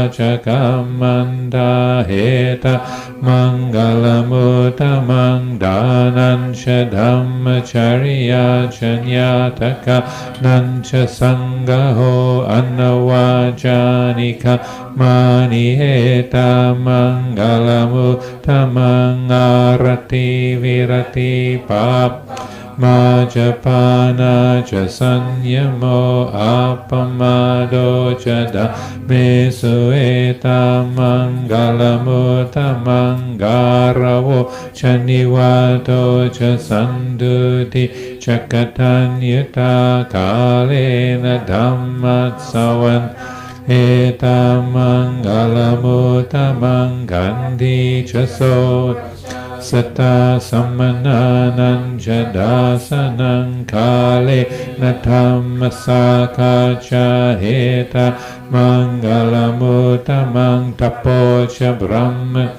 Chakamanda heta Mangalamutamang Danansha Dhammacharya Chanyataka Nancha Sangaho Anavajanika Mani heta Mangalamutamang Arati Virati Pap Majapana cha sanyamo apamado cha dhamme sueta mangalamuta mangaravo cha nivato cha sanduti cha katanyuta kalena dhammatsavan eta mangalamuta mangandhi cha sot Sata samananam jadasanam kale natammasaka heta mangalamutamang tapocha brahma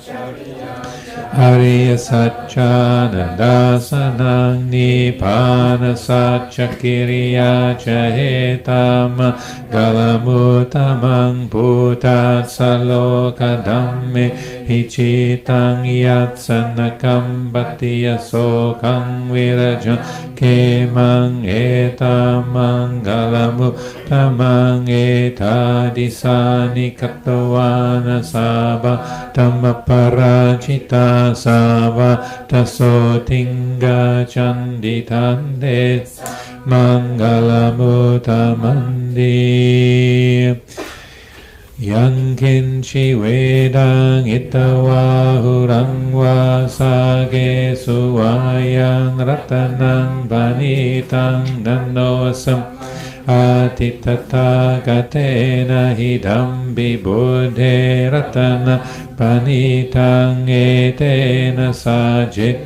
Ariya Satchana Dasanang Nipana Satchakiriya Chahetama Galamutamang Putat Saloka Dhamme Hichitang Yatsanakam Bhattiya Sokang Virajan Kemang Etamang Galamutamang Etadisani Katavana Sabha Tammaparachita Sava taso tinga chanditande mangalamutamandi Yankinchi vedang itawahurang vasage suvayang ratanang vanitang nanosam Atitata gatena hidam vibudhe ratana panitang etena sajit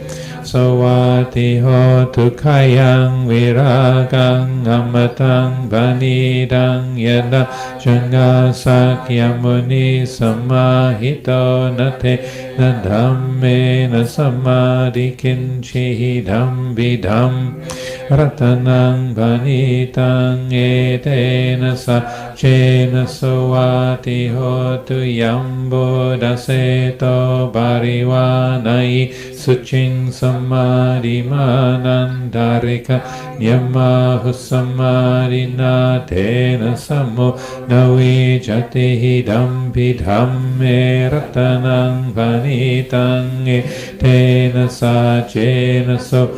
Sawati hotu kayang viragang amatang vanidang yada janga sakyamuni samahito nate nadhamme nasamadhi kinchi hidam vidham Ratanang vanitang etena sa chena sawati hotu yambo daseto barivanai suching samadhi manandarika yamahu samadhina tena samo navi jati hidam vidhamme ratanang vanitang etena sa chena so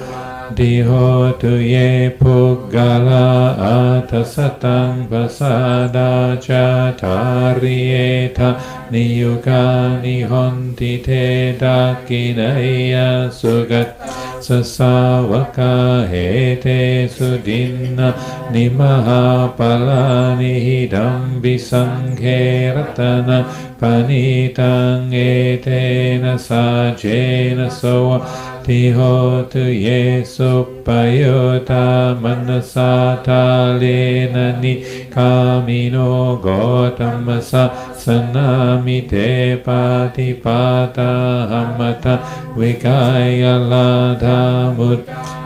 Dihotu ye puggala atasatang vasada chatarieta niyuga nihonti te dakinaya sugat sasavaka hete sudinna nimahapalani hidam visanghe ratana panitang etena sajena soa Tihotu yesu payota manasata lenani kamino gotamasa sanamite patipata hamata vikaya ladhamut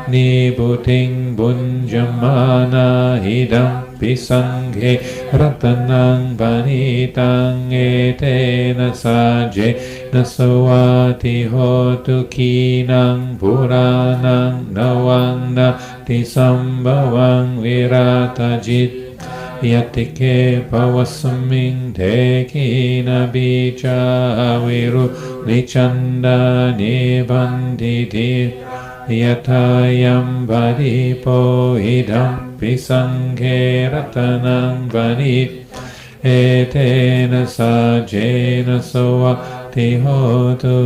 nibuting bunjamana hidam pisanghe ratanang vanitang etena saje nasawati hotu kinang puranang nawang nati sambhavang viratajit yatike pavasaming dekina bicha viru lichanda nibanditi yatayam varipo idam pisanghe ratanang vanit etena sajena sawati hotu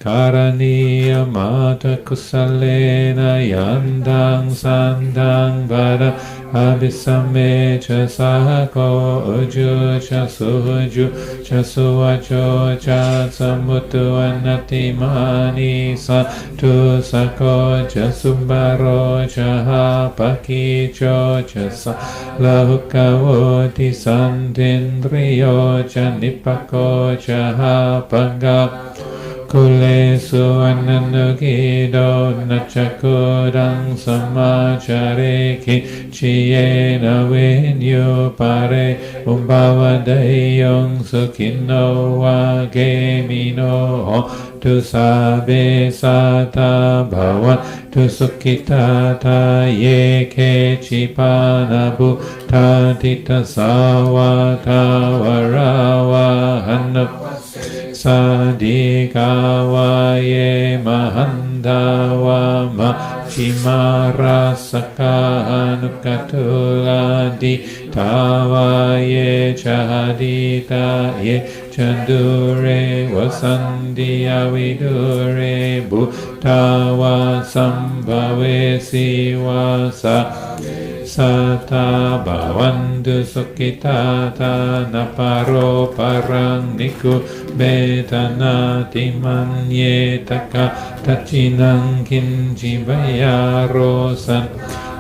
karaniya mata kusalena yandang sandang vada abhisame cha sahako uju cha suju cha suvacho cha samutu anatimani sa tu sako cha sumbaro cha hapaki cho cha sa lahukavoti santindriyo cha nipako cha hapaga Kulesu ananugido nachakudang samachareki chiena vinyu pare umbavadayong sukino wa gemino tu sabe sata bhavan tu sukitata yeke chipanabu tatita sawata varawa hanap Sadikawa ye mahandawa machimara sakahanukatuladi tawa ye chahadita ye chandure vasandiya vidure bhutawa sambhave siwasa Sata bhavantu sukhitata naparo parang niku betanati manyetaka tachinang kinjivayarosan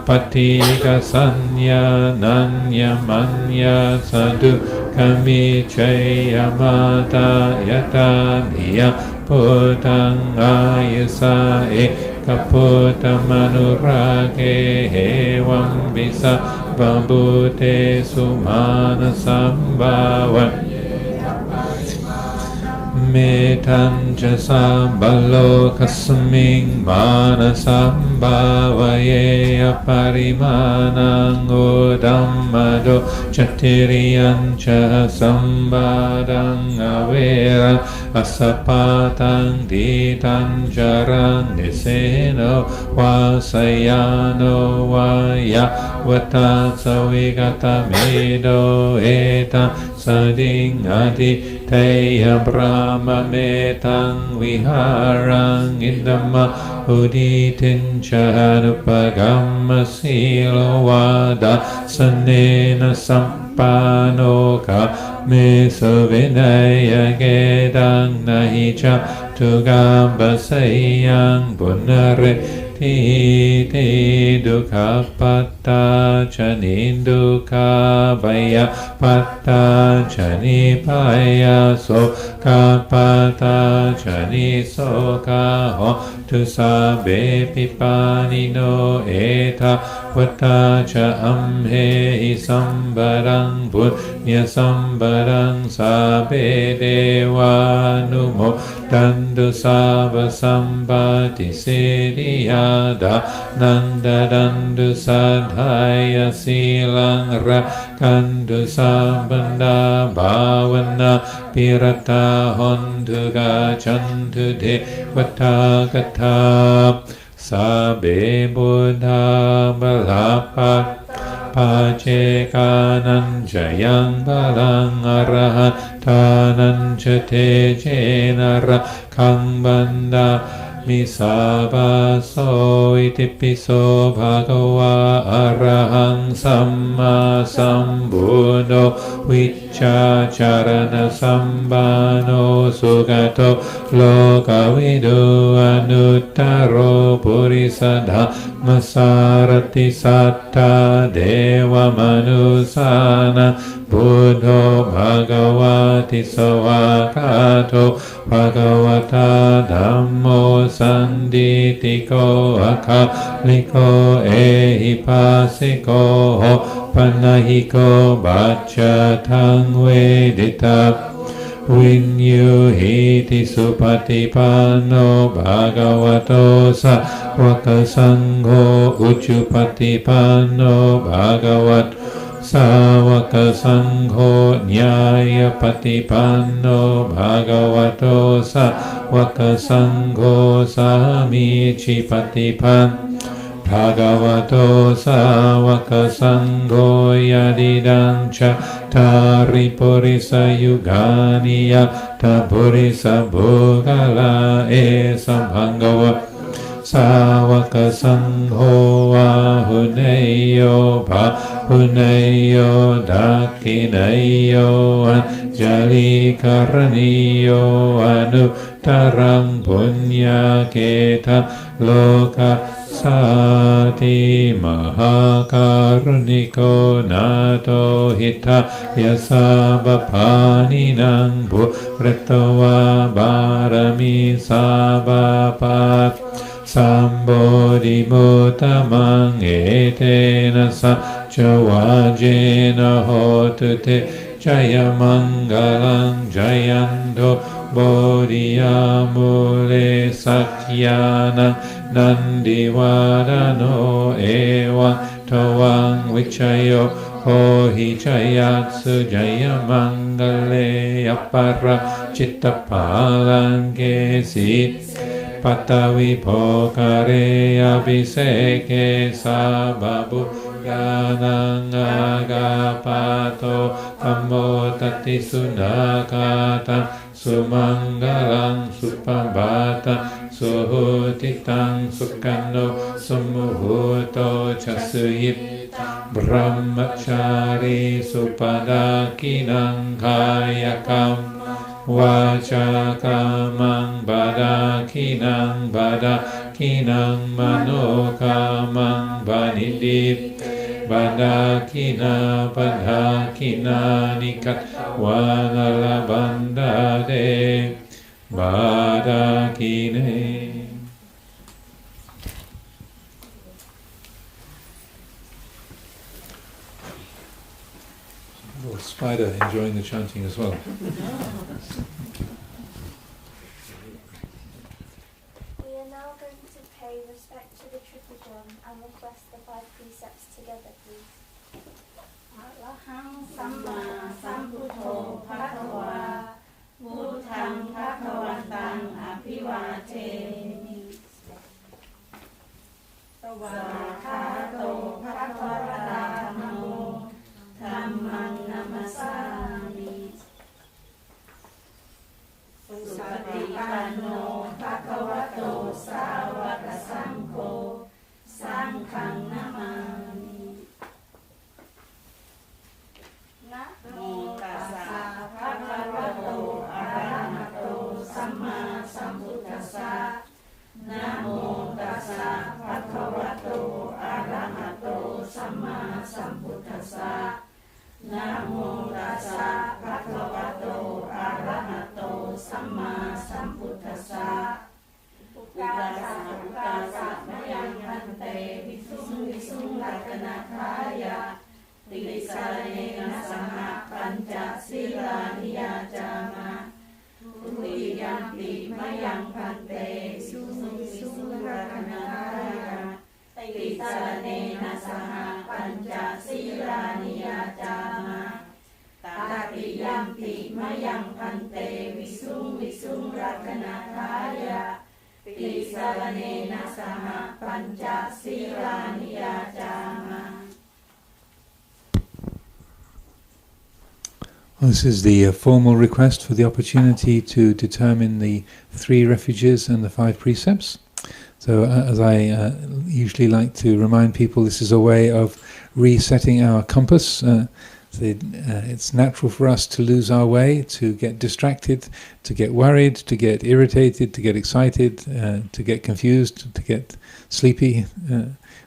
patika sanya nanya manya sadhu kami chayamata yata niya putang ayusae Kaputamanurake hevam bisa vambute sumana sambhavan Metanja sambalo kasming mana sambhavaye aparimanang udammado chatiriyancha sambadang averan asapatang ditanjarang niseno vasayano vaya vata savigata medo eta sading adi Teya Brahma metang viharang indama uditin chanupagama silo vada sanena sampanoka meso vinaya gedang nahicha tugamba sayang punare Iti dukkha patta chanindukha baya patta chanipaya soka patta chanisoka ho tu sabe pipanino eta vata cha amhe sambarang punya sambarang sabe dewa numo dandu sava sambati siddhiyada nanda dandu sadhaya silang rakandu sabanda bhavana pirata hondu gacantu devata katha sabe buddha balapa Pacekanan jayang balang arahatanang te jenara kang banda misabaso itipiso bhagawa arahang samma sambuddho vicacharana sambano sugato lokavidu anuttaro purisada masarati satta deva manusana buddho bhagavati sawakato bhagavata dhammo sanditiko akaliko ehipasiko panahiko bachatang vedita Vinyuhiti supatipano bhagavato sāvaka sangho uchupatipano bhagavat sāvaka sangho nyaya patipano bhagavato sāvaka sangho samichi patipan Bhagavato Sāvaka Sangho Yadidancha Tari Purisa Yuganiya Tapurisa Bhugala Esambhangava Sāvaka Sangho Ahuneyo Bhahuneyo Dakhineyo Anjali Karaniyo Anuttarang Punya Keta Loka sati mahakaruniko nato hita yasabapaninang bhurtava barami sabapat Sambodhi mutamang etena sachavajena hotute jayamangalang jayanto bodhiyamule satyana nandivarano ewa tawang vichayo hohi jayatsu jayamangale yapara chittapalange sit Patavi pokare abhiseke sababu yanang agapato amotati sunakata sumangalang supambata suhutitang sukano sumuhuto chasuyip brahmachari supadakinang kayakam Vacakamang badakinang manokamang banidip badakina nikat wanalabandade badakine. Little spider enjoying the chanting as well. We are now going to pay respect to the triple gem and request the 5 precepts together, please. Arahang Samma Sambuddho Bhagava Buddhang Bhagavantang Abhivademi Savakato Bhagavata Namo Dhammang Namasami Supatipanno Bhagavato Sāvaka Sangho Sanghang Namami Namo tassa bhagavato arahato samma sambuddhassa Namo tassa bhagavato arahato samma sambuddhassa Namo tassa bhagavato arahato samma sambuddhassa Buddhassa mayang hante visung lakanathaya Tilisarena saha panca sila niyajama Tutiyampi mayang pante visung lakanathaya Tilisarena saha panca sila niyajama Tatiyampi mayang pante visung lakanathaya Tilisarena saha panca sila niyajama. This is the formal request for the opportunity to determine the 3 refuges and the 5 precepts. So as I usually like to remind people, this is a way of resetting our compass. It's natural for us to lose our way, to get distracted, to get worried, to get irritated, to get excited, to get confused, to get sleepy.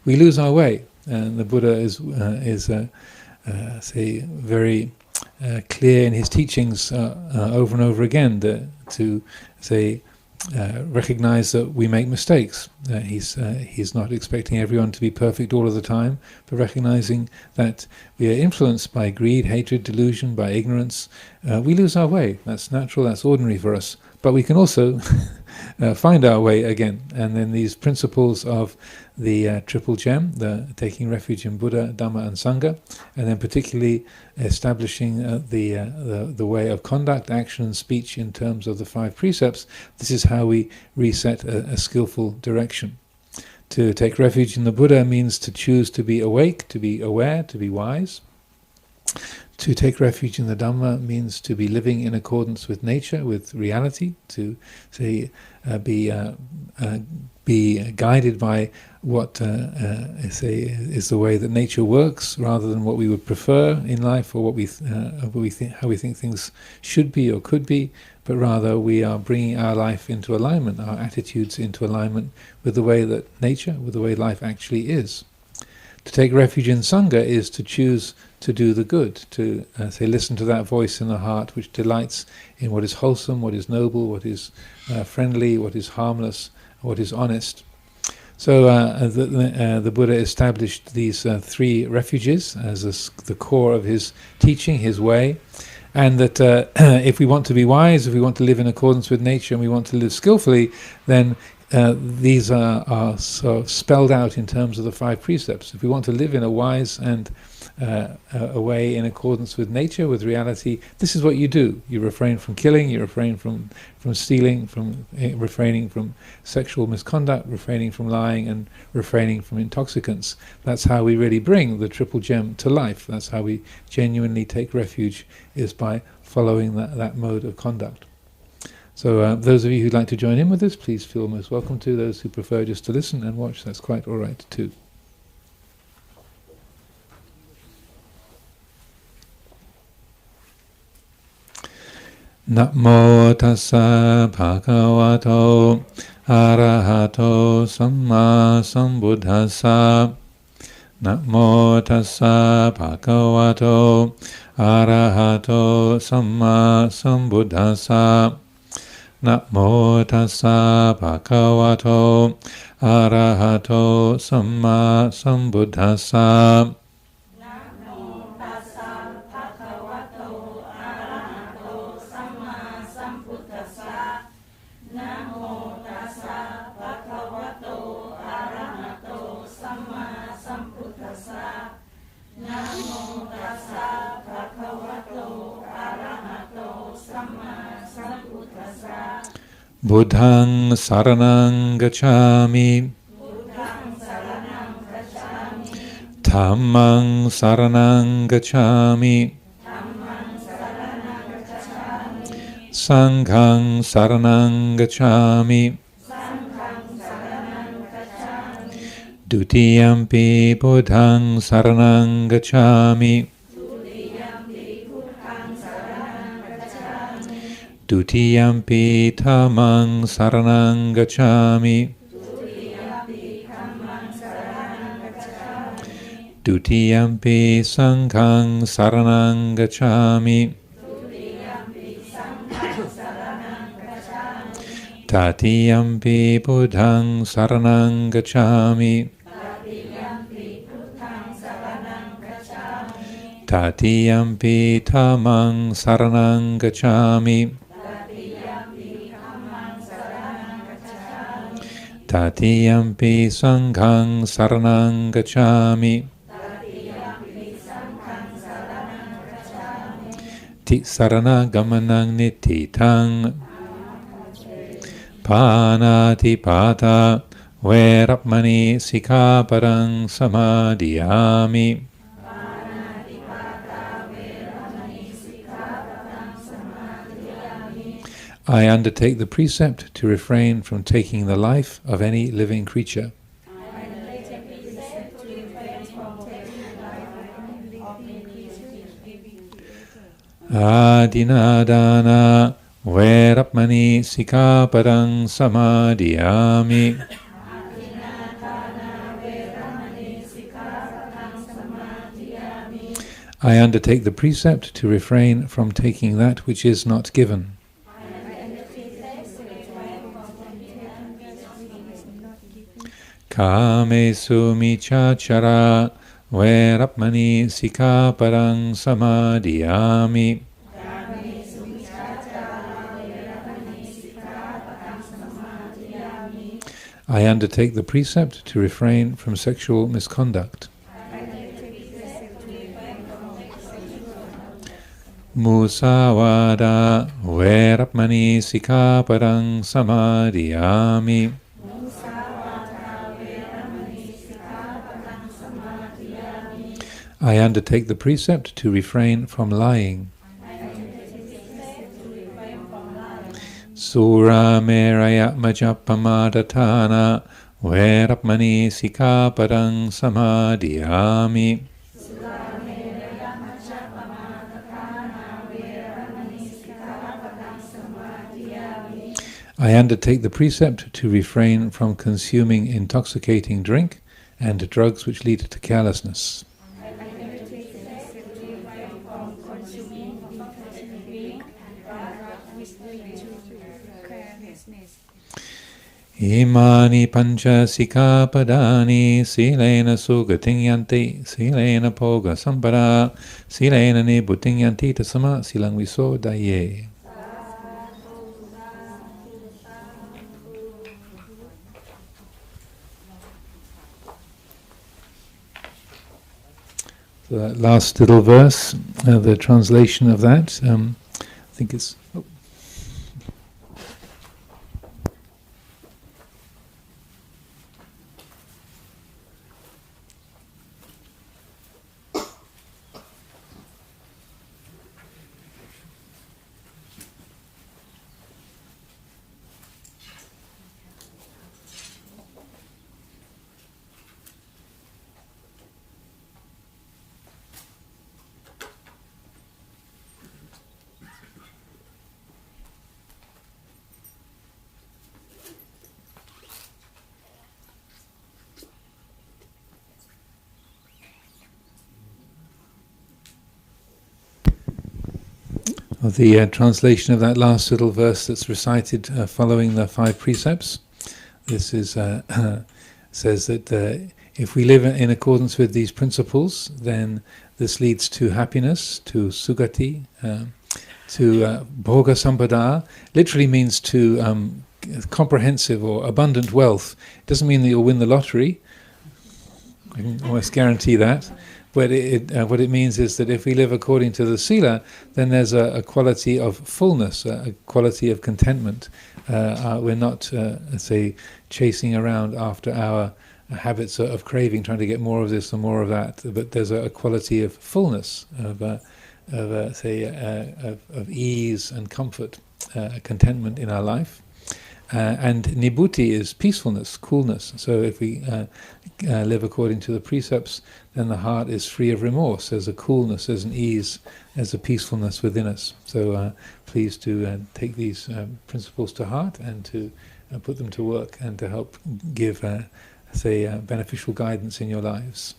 We lose our way, and the Buddha is very clear in his teachings over and over again to recognize that we make mistakes. He's not expecting everyone to be perfect all of the time, but recognizing that we are influenced by greed, hatred, delusion, by ignorance. We lose our way. That's natural, that's ordinary for us. But we can also find our way again. And then these principles of the triple gem, the taking refuge in Buddha, Dhamma and Sangha, and then particularly establishing the way of conduct, action and speech in terms of the 5 precepts. This is how we reset a skillful direction. To take refuge in the Buddha means to choose to be awake, to be aware, to be wise. To take refuge in the Dhamma means to be living in accordance with nature, with reality, to say be guided by what is the way that nature works, rather than what we would prefer in life, or what we think, how we think things should be or could be. But rather we are bringing our life into alignment, our attitudes into alignment with the way that nature, with the way life actually is. To take refuge in Sangha is to choose to do the good, to listen to that voice in the heart which delights in what is wholesome, what is noble, what is friendly, what is harmless, what is honest. So the Buddha established these 3 refuges as the core of his teaching, his way, and that if we want to be wise, if we want to live in accordance with nature, and we want to live skillfully, then these are sort of spelled out in terms of the 5 precepts. If we want to live in a wise and a way in accordance with nature, with reality, this is what you do. You refrain from killing, you refrain from stealing, from refraining from sexual misconduct, refraining from lying, and refraining from intoxicants. That's how we really bring the triple gem to life. That's how we genuinely take refuge, is by following that mode of conduct. So those of you who'd like to join in with this, please feel most welcome to. Those who prefer just to listen and watch, that's quite all right too. Namo tassa bhagavato arahato samma sambuddhassa. Namo tassa bhagavato arahato samma sambuddhassa. Namo tassa bhagavato arahato samma sambuddhassa. Buddhang saranang gacchami. Dhammang saranang gacchami. Sanghang saranang gacchami. Dutiyampi buddhang saranang gacchami. Dutiyampi dhammang saranang gacchami. Dutiyampi sanghang saranang gacchami. Tatiyampi buddhang saranang gacchami. Tatiyampi dhammang saranang gacchami. Tatiyampi sanghang saranang gacchami. Tisarana gamanang nititang. Panati pata verapmani sikaparang samadhiyami. I undertake the precept to refrain from taking the life of any living creature. Adinadana verapmani sikaparang samadhiyami. I undertake the precept to refrain from taking that which is not given. Kamesu michachara verapmani sikaparang samadhiyami. I undertake the precept to refrain from sexual misconduct. Musawada verapmani sikaparang samadhiyami. I undertake the precept to refrain from lying. Sura meraya majappamadatana verapmani sikapadang samadhiyami. I undertake the precept to refrain from consuming intoxicating drink and drugs which lead to carelessness. Imani pancha sikapadani silena sugating yanti silena poga sampada silena nibuting yanti tasama silang viso daye. So that last little verse, the translation of that, I think it's... Of the translation of that last little verse that's recited following the five precepts. This is says that if we live in accordance with these principles, then this leads to happiness, to sugati, to bhoga sampada. Literally means to comprehensive or abundant wealth. It doesn't mean that you'll win the lottery. I can almost guarantee that. But what it means is that if we live according to the sila, then there's a quality of fullness, a quality of contentment. We're not, say, chasing around after our habits of craving, trying to get more of this and more of that. But there's a quality of fullness, of ease and comfort, contentment in our life. And nibbute is peacefulness, coolness. So if we live according to the precepts, then the heart is free of remorse. There's a coolness, there's an ease, there's a peacefulness within us. So please do take these principles to heart and to put them to work and to help give, beneficial guidance in your lives.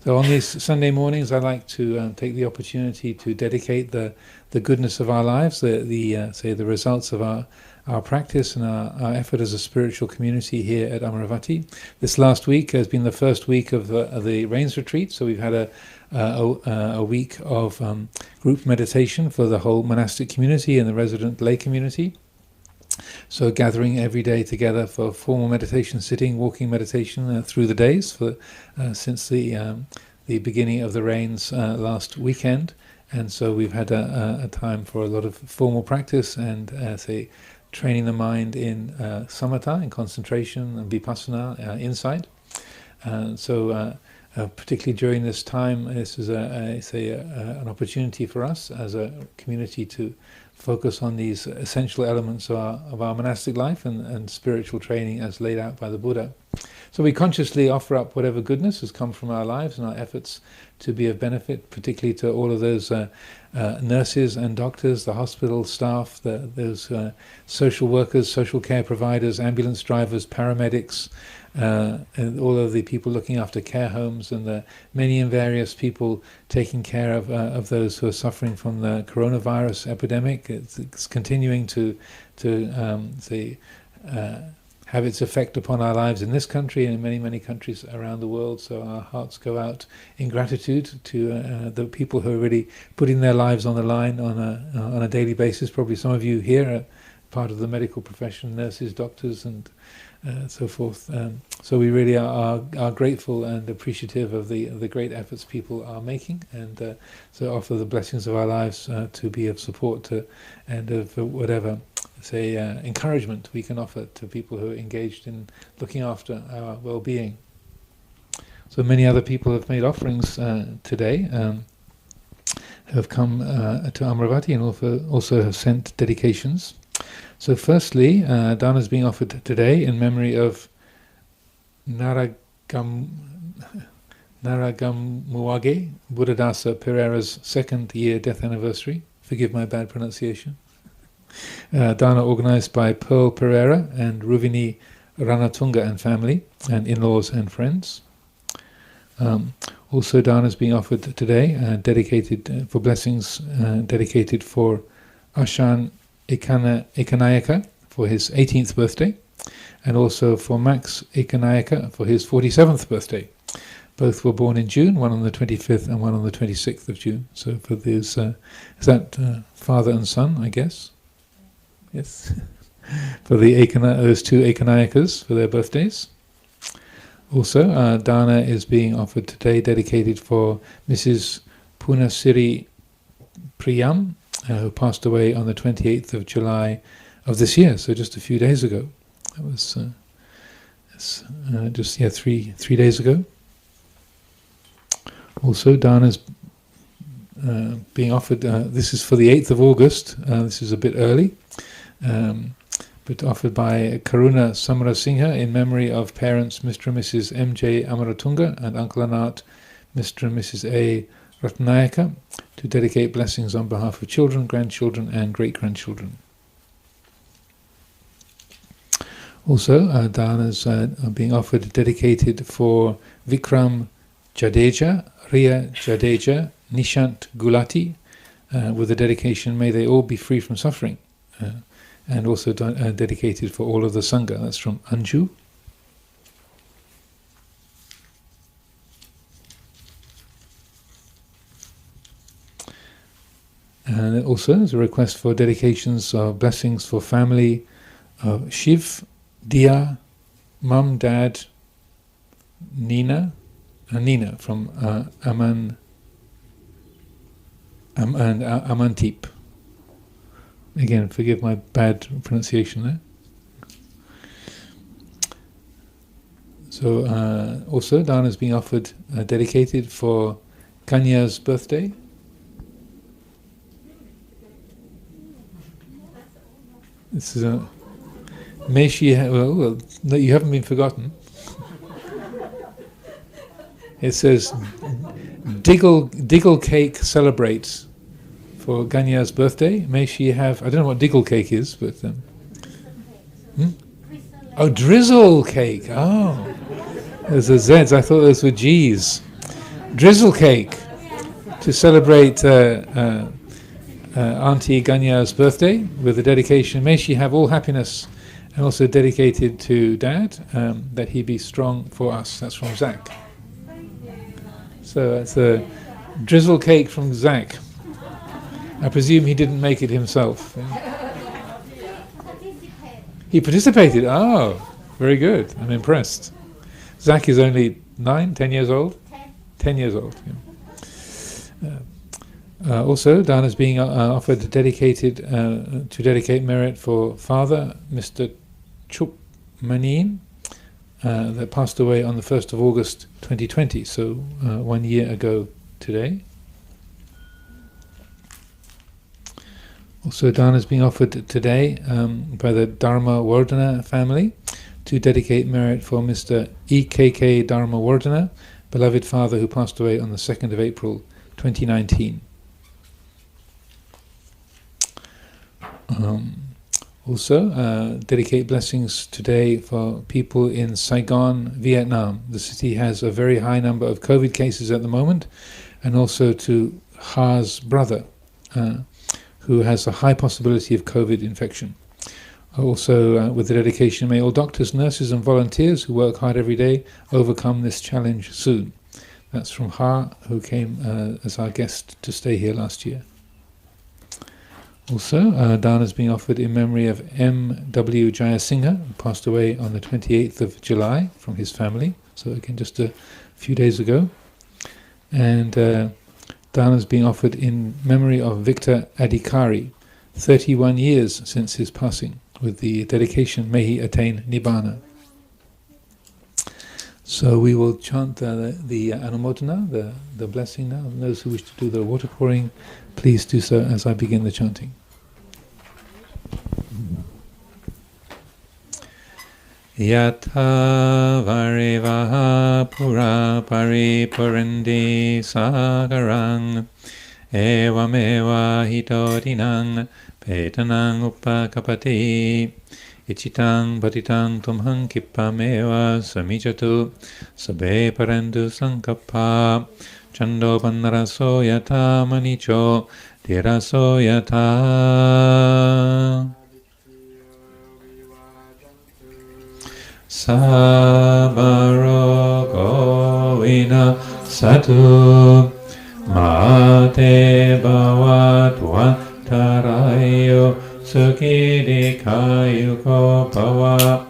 So on these Sunday mornings, I like to take the opportunity to dedicate the goodness of our lives, the results of our practice and our effort as a spiritual community here at Amaravati. This last week has been the first week of the Rains Retreat, so we've had a week of group meditation for the whole monastic community and the resident lay community. So gathering every day together for formal meditation, sitting, walking meditation through the days since the beginning of the rains last weekend. And so we've had a time for a lot of formal practice and training the mind in samatha, in concentration, and vipassana, insight. So particularly during this time, this is an opportunity for us as a community to focus on these essential elements of our monastic life and spiritual training as laid out by the Buddha. So we consciously offer up whatever goodness has come from our lives and our efforts to be of benefit, particularly to all of those nurses and doctors, the hospital staff, those social workers, social care providers, ambulance drivers, paramedics, and all of the people looking after care homes and the many and various people taking care of those who are suffering from the coronavirus epidemic. It's continuing to have its effect upon our lives in this country and in many, many countries around the world. So our hearts go out in gratitude to the people who are really putting their lives on the line on a daily basis. Probably some of you here are part of the medical profession, nurses, doctors, and so forth. So we really are grateful and appreciative of the great efforts people are making, and so offer the blessings of our lives to be of support to and of whatever encouragement we can offer to people who are engaged in looking after our well-being. So many other people have made offerings today, have come to Amaravati and also have sent dedications. So firstly, dana is being offered today in memory of Naragamuage Buddhadasa Pereira's 2nd year death anniversary. Forgive my bad pronunciation. Dana organised by Pearl Pereira and Ruvini Ranatunga and family, and in-laws and friends. Also dana is being offered today, dedicated for blessings, dedicated for Ashan Ekanayaka for his 18th birthday, and also for Max Ekanayaka for his 47th birthday. Both were born in June, one on the 25th and one on the 26th of June. So for these, is that father and son, I guess? Yes. For the those two Ekanayakas for their birthdays. Also, dana is being offered today, dedicated for Mrs. Punasiri Priyam, who passed away on the 28th of July of this year, so just a few days ago. That was just 3 days ago. Also, dana is being offered, this is for the 8th of August, this is a bit early, but offered by Karuna Samarasinghe in memory of parents Mr. and Mrs. M.J. Amaratunga and Uncle and Aunt Mr. and Mrs. A. Ratnayaka, to dedicate blessings on behalf of children, grandchildren and great-grandchildren. Also, danas are being offered, dedicated for Vikram Jadeja, Ria Jadeja, Nishant Gulati, with the dedication, may they all be free from suffering. And also dedicated for all of the Sangha. That's from Anju. And also there's a request for dedications of blessings for family of Shiv, Dia, Mum, Dad, Nina from Amantip. Again, forgive my bad pronunciation there. So, also, dana is being offered, dedicated for Kanya's birthday. This is a... May she... well, no, you haven't been forgotten. It says, Diggle Cake celebrates for Ganya's birthday. May she have... I don't know what diggle cake is, but... Oh, drizzle cake! Oh! There's a Z's, I thought those were G's. Drizzle cake! To celebrate Auntie Ganya's birthday with the dedication, may she have all happiness, and also dedicated to Dad, that he be strong for us. That's from Zach. So that's a drizzle cake from Zach. I presume he didn't make it himself. He participated. Oh, very good. I'm impressed. Zach is only 10 years old? 10 years old. Yeah. Also, dana is being offered to dedicate merit for Father, Mr. Chup Manin, that passed away on the 1st of August 2020, so 1 year ago today. Also, dana is being offered today by the Dharma Wardana family to dedicate merit for Mr. E.K.K. Dharma Wardana, beloved father who passed away on the 2nd of April 2019. Also, dedicate blessings today for people in Saigon, Vietnam. The city has a very high number of COVID cases at the moment, and also to Ha's brother, who has a high possibility of COVID infection. Also, with the dedication, may all doctors, nurses and volunteers who work hard every day overcome this challenge soon. That's from Ha, who came as our guest to stay here last year. Also, dana is being offered in memory of M.W. Jayasinghe, who passed away on the 28th of July from his family, so again just a few days ago. And dana is being offered in memory of Victor Adhikari, 31 years since his passing, with the dedication, may he attain Nibbana. So we will chant the Anumodhana, the blessing now. And those who wish to do the water pouring, please do so as I begin the chanting. Yatha varivaha pura paripurandi sagarang evameva hitodinang petanang upakapati ichitang patitang tumhang kippameva samijatu sabe parendu sankappa chando pannaraso yata manicho tiraso yata Sabarogo vina satu mate bhavatva tarayo sukidikayuko bhava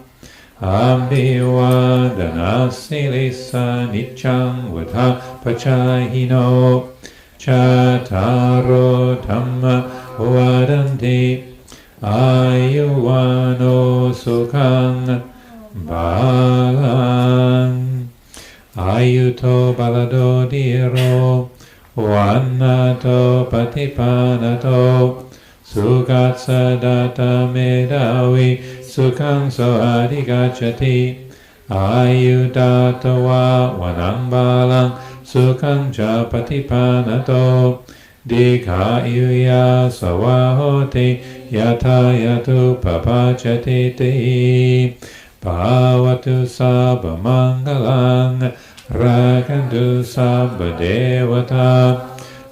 abhivadana silisa nichang vada pachahino chataro dhamma vadanti ayuvano sukhang Balang Ayuto balado diro Wanato patipanato Sukatsa data medavi Sukhang so adhigachati Ayudatawa wanang balang Sukhang cha patipanato Dikha yuya sawahoti Yata yatu papachati te Bhavatu sabba mangalang rakantu sabba devata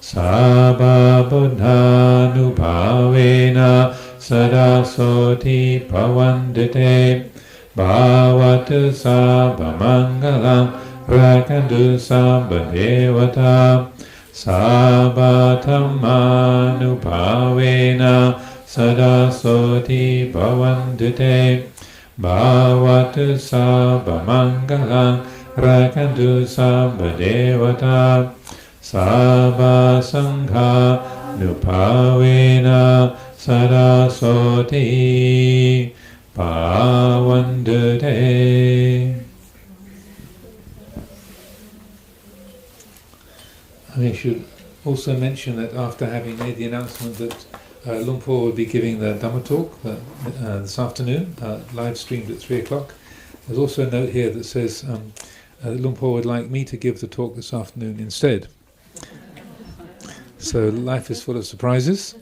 sabba buddhanubhavena sada soti bhavandite bhavatu sabba mangalang rakantu sabba devata sabba dhammanubhavena sada soti bhavandite Bhavatu sabba mangalang rakantu sabba devata sabba sangha nupavena sada soti bhavandute. I should also mention that after having made the announcement that Lumpur will be giving the Dhamma talk this afternoon, live streamed at 3 o'clock. There's also a note here that says Lumpur would like me to give the talk this afternoon instead. So life is full of surprises,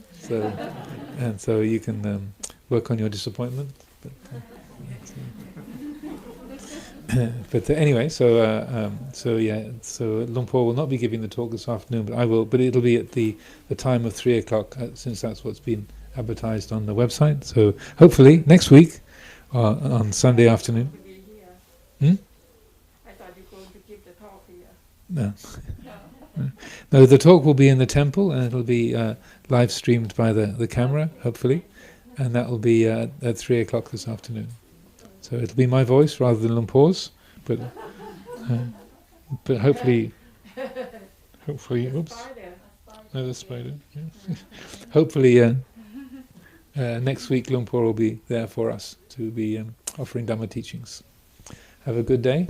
so you can work on your disappointment. But anyway, so Lumpur will not be giving the talk this afternoon, but I will. But it'll be at the time of 3 o'clock, since that's what's been advertised on the website. So hopefully next week, on Sunday afternoon. I thought you were going to give the talk here. No. No, the talk will be in the temple, and it'll be live streamed by the camera, hopefully, and that will be at 3 o'clock this afternoon. So it'll be my voice rather than Lumpur's, but hopefully, oops, no, the spider. Yeah. Hopefully, next week Lumpur will be there for us to be offering Dhamma teachings. Have a good day.